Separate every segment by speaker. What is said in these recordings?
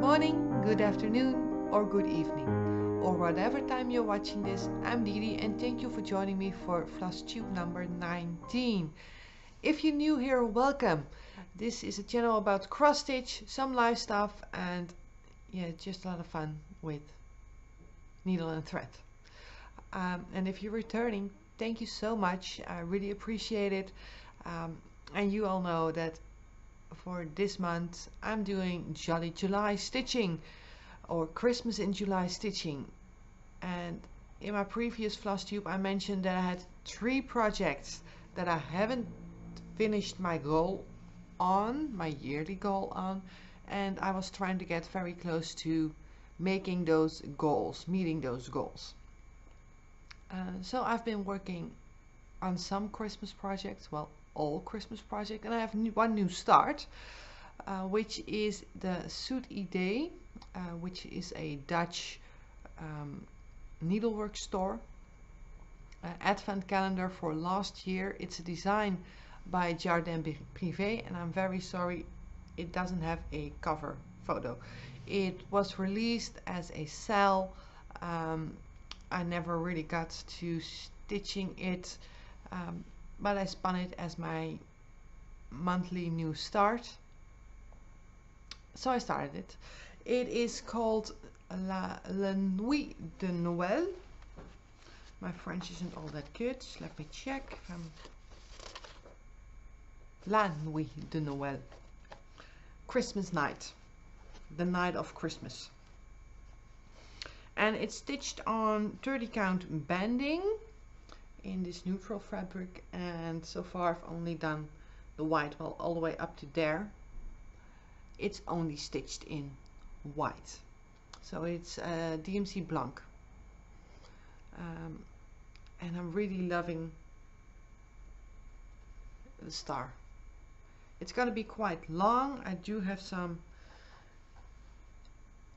Speaker 1: morning, good afternoon, or good evening, or whatever time you're watching this. I'm DiDi and thank you for joining me for Flosstube number 19. If you're new here, welcome. This is a channel about cross stitch, some live stuff, and yeah, just a lot of fun with needle and thread. And if you're returning, thank you so much. I really appreciate it. And you all know that for this month I'm doing Jolly July stitching, or Christmas in July stitching. And in my previous Flosstube I mentioned that I had 3 projects that I haven't finished my goal on, my yearly goal on, and I was trying to get very close to making those goals, meeting those goals. So I've been working on some Christmas projects, well, all Christmas projects, and I have one new start, which is the XOXO, which is a Dutch needlework store. Advent calendar for last year. It's a design by Jardin Privé, and I'm very sorry it doesn't have a cover photo. It was released as a sale. I never really got to stitching it, but I spun it as my monthly new start, so I started it. It is called La Nuit de Noël. My French isn't all that good. Let me check. La Nuit de Noël. Christmas night. The night of Christmas. And it's stitched on 30 count banding in this neutral fabric, and so far I've only done the white, well, all the way up to there. It's only stitched in white, so it's DMC Blanc, and I'm really loving the star. It's gonna be quite long. I do have some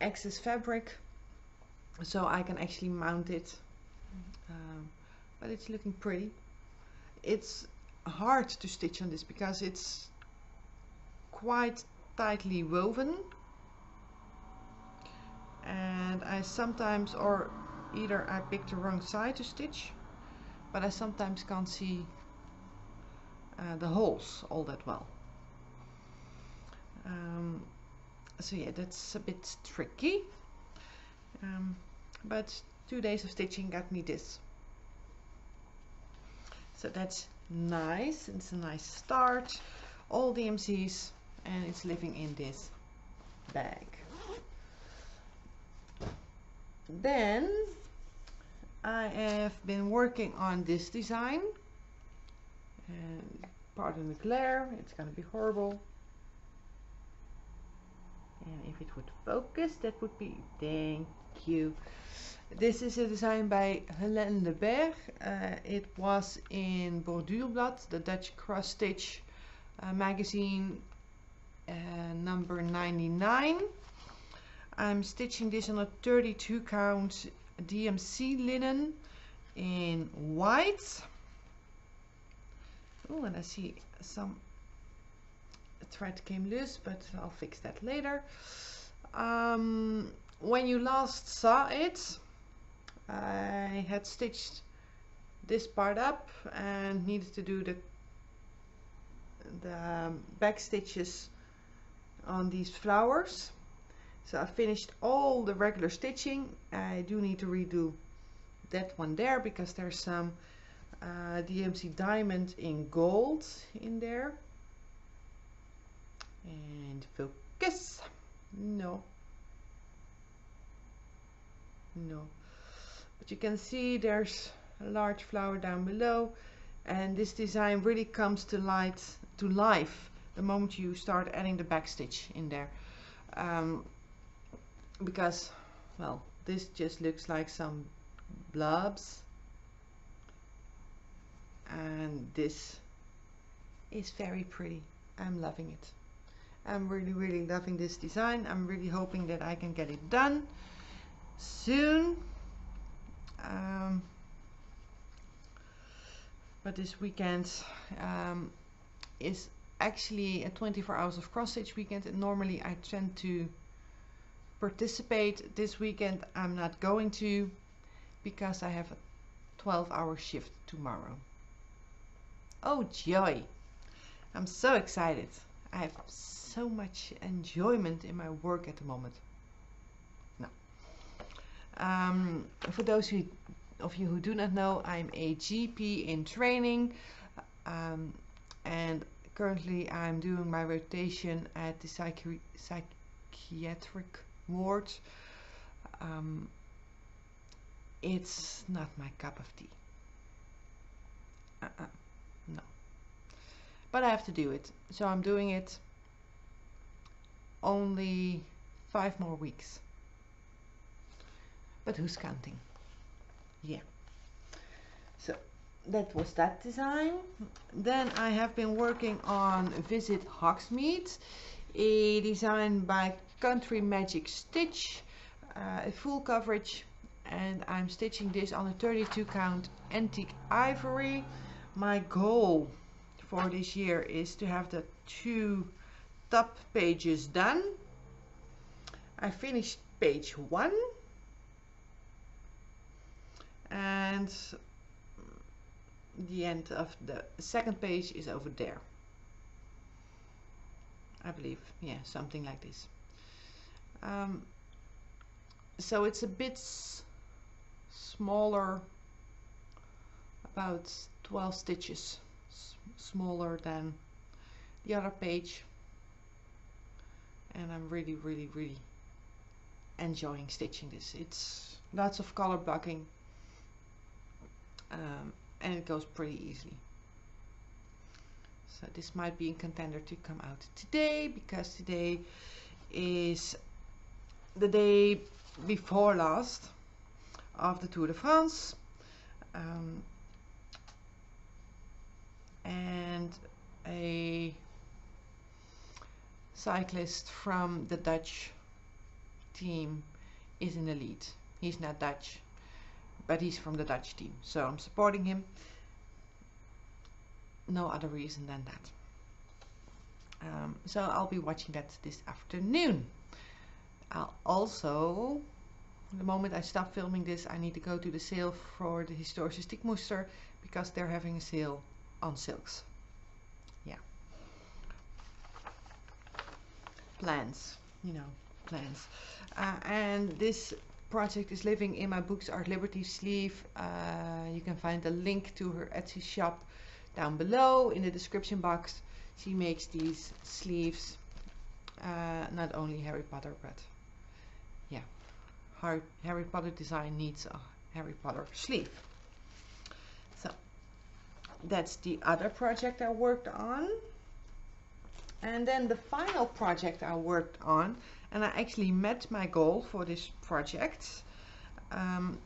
Speaker 1: excess fabric, so I can actually mount it, but it's looking pretty. It's hard to stitch on this because it's quite tightly woven, and I sometimes, or either I picked the wrong side to stitch, but I sometimes can't see the holes all that well. So yeah, that's a bit tricky, but 2 days of stitching got me this. So that's nice. It's a nice start. All DMCs, and it's living in this bag. Then I have been working on this design, and pardon the glare, it's gonna be horrible. And if it would focus, that would be, thank you. This is a design by Helene de Berg. It was in Borduurblad, the Dutch cross stitch magazine, number 99. I'm stitching this on a 32 count DMC linen in white. Oh, and I see some thread came loose, but I'll fix that later. When you last saw it, I had stitched this part up and needed to do the back stitches on these flowers. So I finished all the regular stitching. I do need to redo that one there because there's some DMC diamond in gold in there. And focus. No, but you can see there's a large flower down below, and this design really comes to life the moment you start adding the back stitch in there, because, well, this just looks like some blobs, and this is very pretty. I'm loving it. I'm really loving this design. I'm really hoping that I can get it done soon, but this weekend is actually a 24 hours of cross stitch weekend, and normally I tend to participate this weekend. I'm not going to, because I have a 12-hour shift tomorrow. Oh joy! I'm so excited. I have so much enjoyment in my work at the moment. No. For those of you who do not know, I'm a GP in training, and currently I'm doing my rotation at the psychiatric ward. It's not my cup of tea. No. But I have to do it. So I'm doing it only 5 more weeks. But who's counting? Yeah. So that was that design. Then I have been working on Visit Hogmeade, a design by Country Magic Stitch, a full coverage, and I'm stitching this on a 32 count antique ivory. My goal for this year is to have the 2 top pages done. I finished page 1, and the end of the second page is over there, I believe. Yeah, something like this. So it's a bit smaller, about 12 stitches smaller than the other page, and I'm really enjoying stitching this. It's lots of color blocking, and it goes pretty easily. So this might be in contender to come out today, because today is the day before last of the Tour de France, and a cyclist from the Dutch team is in the lead. He's not Dutch, but he's from the Dutch team, so I'm supporting him. No other reason than that. So I'll be watching that this afternoon. I'll also, the moment I stop filming this, I need to go to the sale for the Historische Stickmuster, because they're having a sale on silks. Yeah. Plans, you know, plans. And this project is living in my Books Art Liberty sleeve. You can find a link to her Etsy shop down below in the description box. She makes these sleeves, not only Harry Potter, but yeah, Harry Potter design needs a Harry Potter sleeve. So that's the other project I worked on. And then the final project I worked on, and I actually met my goal for this project,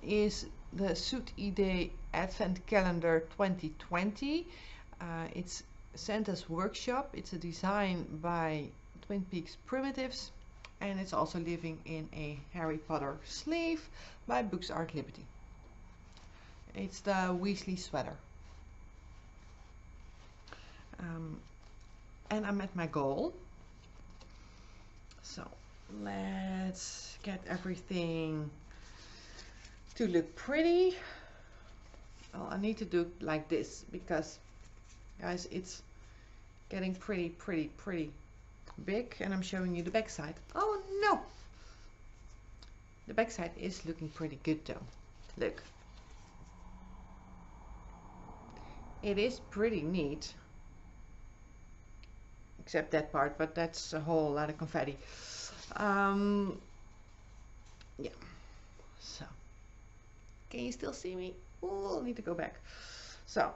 Speaker 1: is the Zoet Idee Advent Calendar 2020. It's Santa's Workshop. It's a design by Twin Peaks Primitives, and it's also living in a Harry Potter sleeve by Books Art Liberty. It's the Weasley sweater. And I met my goal. So let's get everything to look pretty. Well, I need to do it like this, because guys, it's getting pretty big, and I'm showing you the back side. Oh no! The back side is looking pretty good though. Look. It is pretty neat. Except that part, but that's a whole lot of confetti. Yeah. So, can you still see me? Oh, I need to go back. So,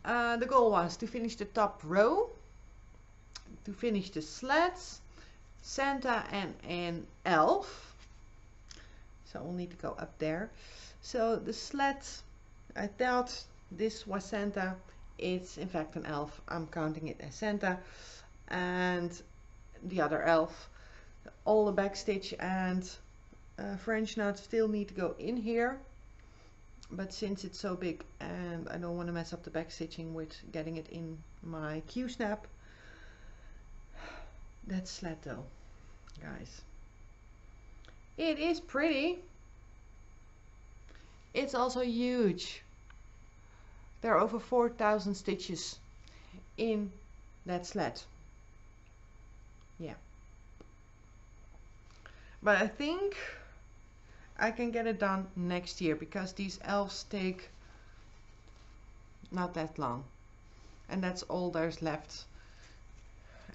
Speaker 1: the goal was to finish the top row, to finish the sleds, Santa and an elf. So we'll need to go up there. So the sleds, I thought this was Santa. It's in fact an elf. I'm counting it as Santa. And the other elf. All the back stitch and French knots still need to go in here. But since it's so big and I don't want to mess up the back stitching with getting it in my Q-snap. That's sled though, guys. It is pretty. It's also huge. There are over 4,000 stitches in that slat. Yeah. But I think I can get it done next year because these elves take not that long. And that's all there's left.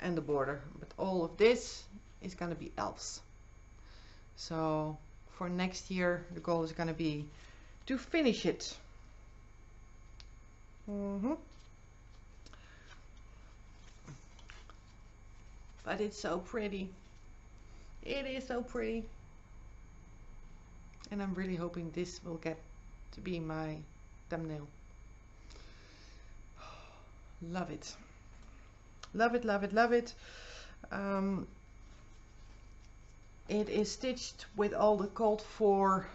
Speaker 1: And the border. But all of this is going to be elves. So for next year the goal is going to be to finish it. But it's so pretty. It is so pretty. And I'm really hoping this will get to be my thumbnail. Love it. Love it, love it, love it. It is stitched with all the called for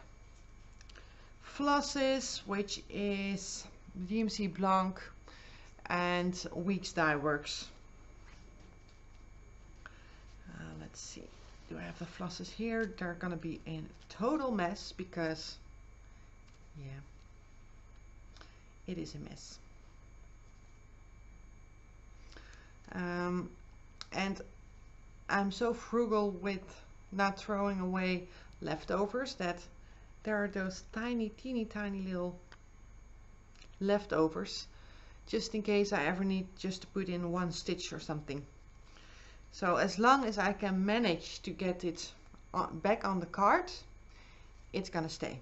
Speaker 1: flosses, which is DMC Blanc and Weeks Dye Works. Let's see, do I have the flosses here? They're gonna be in total mess because, yeah, it is a mess. And I'm so frugal with not throwing away leftovers that there are those teeny tiny little leftovers just in case I ever need just to put in one stitch or something. So as long as I can manage to get it back on the card, it's gonna stay.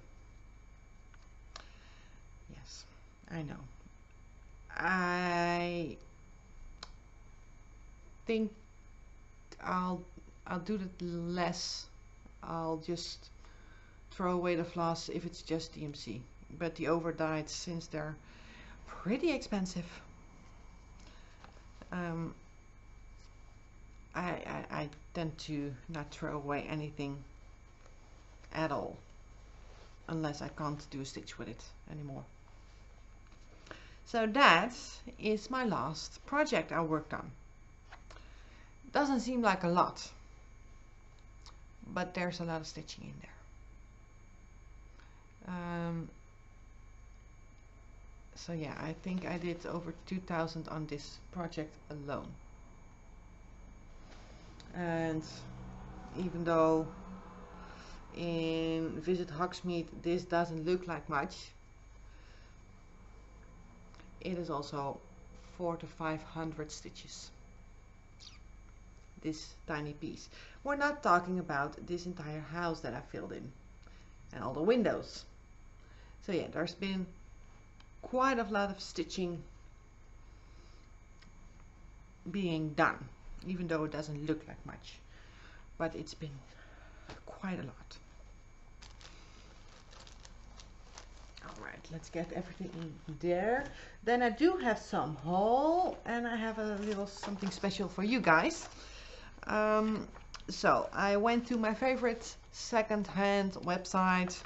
Speaker 1: Yes, I know. I think I'll do it less. I'll just throw away the floss if it's just DMC. But the overdyed, since they're pretty expensive, I tend to not throw away anything at all unless I can't do a stitch with it anymore. So that is my last project I worked on. Doesn't seem like a lot, but there's a lot of stitching in there. So yeah, I think I did over 2,000 on this project alone. And even though in Visit Hogmeade this doesn't look like much, it is also 400 to 500 stitches. This tiny piece. We're not talking about this entire house that I filled in and all the windows. So yeah, there's been quite a lot of stitching being done, even though it doesn't look like much, but it's been quite a lot. Alright, let's get everything in there. Then I do have some haul, and I have a little something special for you guys. So I went to my favorite second-hand website,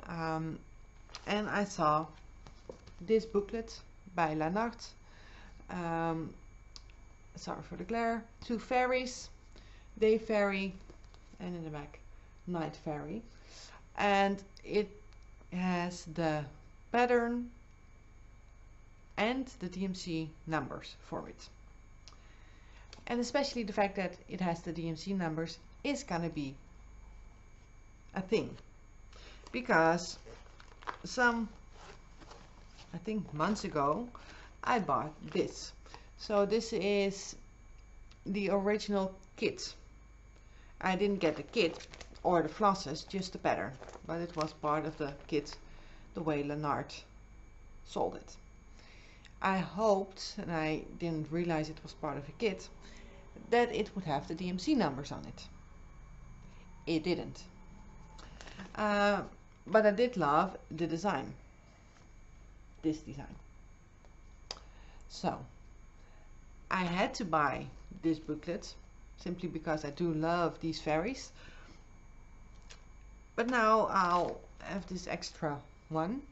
Speaker 1: and I saw this booklet by Lanart. Sorry for the glare. 2 fairies, day fairy, and in the back night fairy, and it has the pattern and the DMC numbers for it. And especially the fact that it has the DMC numbers is gonna be a thing, because some, I think months ago, I bought this. So this is the original kit. I didn't get the kit or the flosses, just the pattern, but it was part of the kit the way Lanart sold it. I hoped, and I didn't realize it was part of a kit, that it would have the DMC numbers on it. It didn't. But I did love the design. This design. So I had to buy this booklet simply because I do love these fairies. But now I'll have this extra one.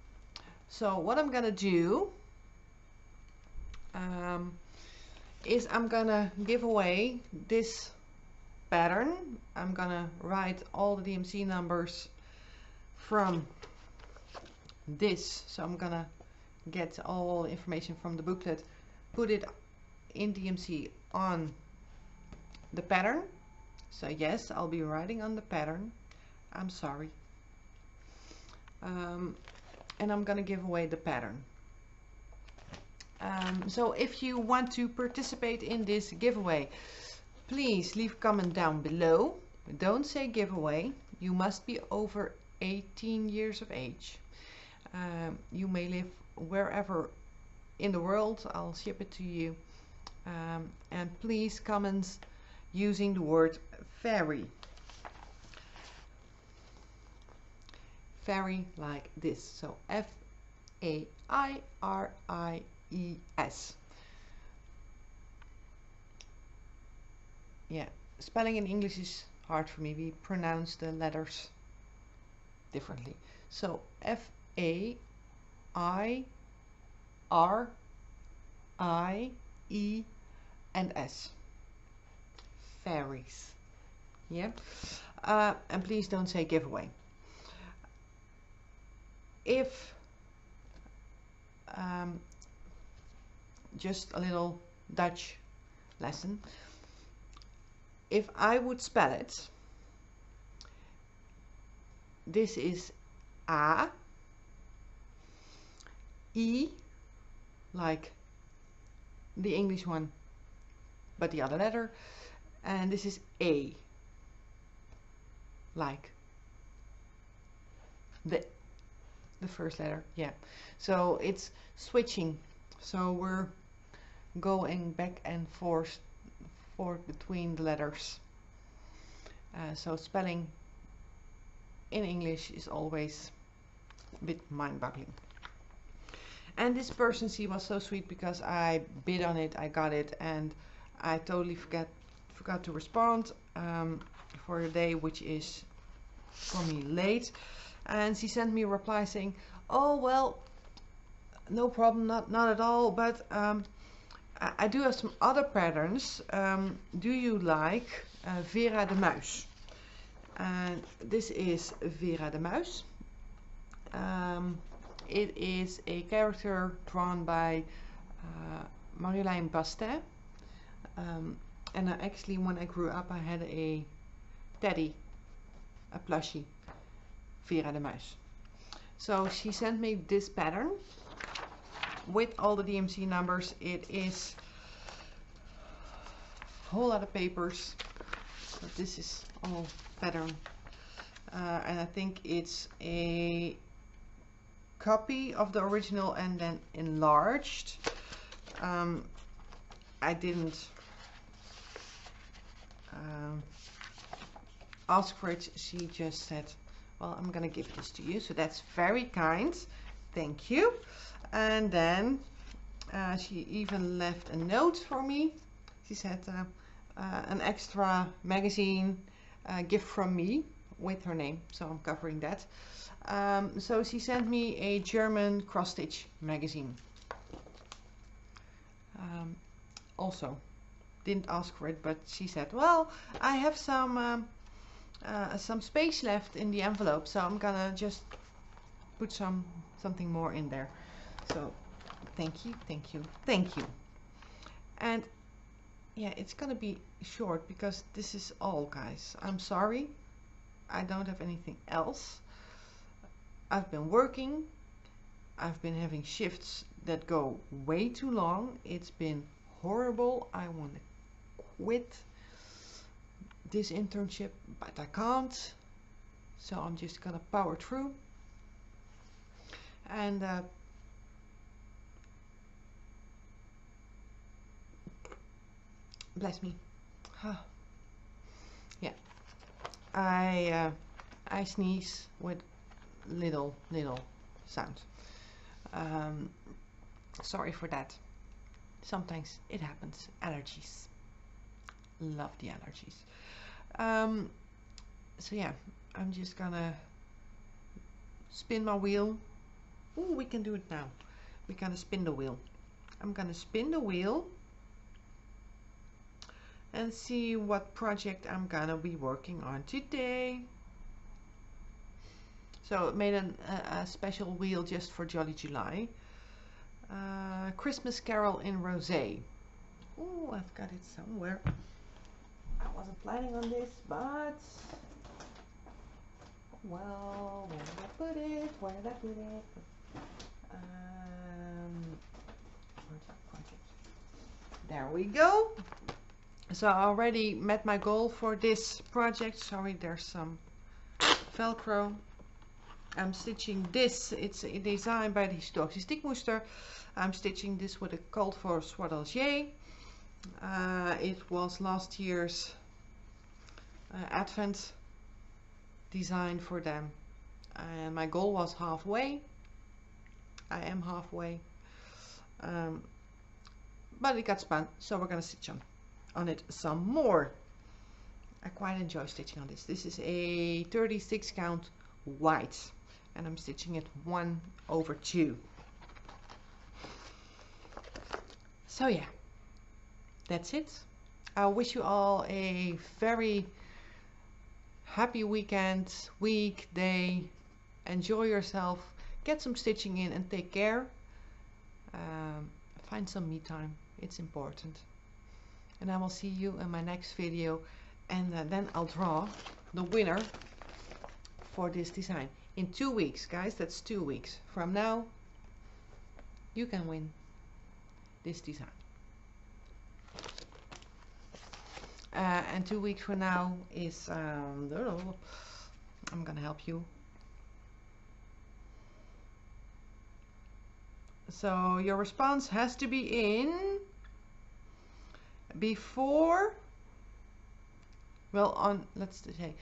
Speaker 1: So what I'm gonna do is I'm gonna give away this pattern. I'm gonna write all the DMC numbers from this. So I'm gonna get all information from the booklet, put it in DMC on the pattern. So yes, I'll be writing on the pattern. I'm sorry. And I'm gonna give away the pattern. So if you want to participate in this giveaway, please leave a comment down below. Don't say giveaway. You must be over 18 years of age. You may live wherever in the world. I'll ship it to you. And please comment using the word fairy. Fairy like this. So F-A-I-R-I-E-S. Yeah, spelling in English is hard for me. We pronounce the letters differently. So F-A-I-R-I-E and S. Fairies. Yeah. And please don't say giveaway. If just a little Dutch lesson. If I would spell it, this is A, E, like the English one, but the other letter, and this is A, like the first letter. Yeah, so it's switching, so we're going back and forth between the letters. So spelling in English is always a bit mind-boggling. And this person, she was so sweet because I bid on it, I got it, and I totally forgot to respond for a day, which is for me late. And she sent me a reply saying, oh well, no problem, not at all, but I do have some other patterns. Do you like Vera de Muis? And this is Vera de Muis. It is a character drawn by Marjolein Bastet. And actually, when I grew up, I had a teddy, a plushie, Vera de Muis. So she sent me this pattern with all the DMC numbers. It is a whole lot of papers, but this is all pattern, and I think it's a copy of the original and then enlarged. I didn't ask for it. She just said, well, I'm gonna give this to you, so that's very kind, thank you. And then she even left a note for me. She said an extra magazine gift from me with her name, so I'm covering that. So she sent me a German cross-stitch magazine. Also didn't ask for it, but she said, well, I have some space left in the envelope, so I'm gonna just put something more in there. So thank you, thank you, thank you. And yeah, it's gonna be short because this is all, guys. I'm sorry, I don't have anything else. I've been working, I've been having shifts that go way too long. It's been horrible. I want to quit this internship, but I can't, so I'm just gonna power through. And bless me. Yeah, I sneeze with little sound. Sorry for that. Sometimes it happens. Allergies. Love the allergies. So yeah, I'm just gonna spin my wheel. Ooh, we can do it now. We're gonna spin the wheel. I'm gonna spin the wheel, and see what project I'm gonna be working on today. So I made a special wheel just for Jolly July. Christmas Carol in Rosé. Oh, I've got it somewhere. I wasn't planning on this, but well, where did I put it? Where did I put it? Project. There we go. So I already met my goal for this project. Sorry, there's some Velcro. I'm stitching this. It's designed by the XOXO Stickmuster. I'm stitching this with a Colt for Swaddle. It was last year's Advent design for them, and my goal was halfway. I am halfway, but it got spun, so we're gonna stitch on it some more. I quite enjoy stitching on this. This is a 36 count white, and I'm stitching it 1/2. So yeah, that's it. I wish you all a very happy weekend, week, day. Enjoy yourself, get some stitching in, and take care. Find some me time, it's important. And I will see you in my next video, and then I'll draw the winner for this design in 2 weeks, guys. That's 2 weeks from now. You can win this design. And 2 weeks from now is I'm gonna help you. So your response has to be in before, well, on, let's say,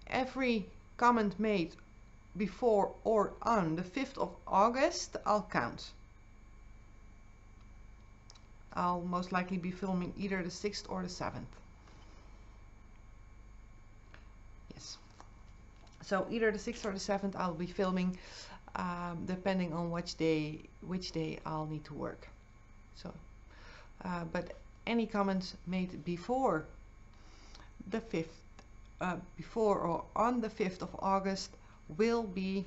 Speaker 1: every comment made before or on the 5th of August, I'll count. I'll most likely be filming either the 6th or the 7th. Yes. So either the 6th or the 7th I'll be filming, depending on which day I'll need to work. So, but any comments made before the 5th, before or on the 5th of August will be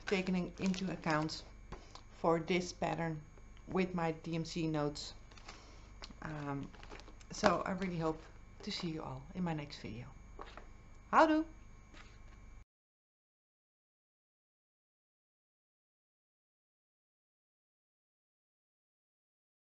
Speaker 1: taken into account for this pattern with my DMC notes. So I really hope to see you all in my next video. Houdoe!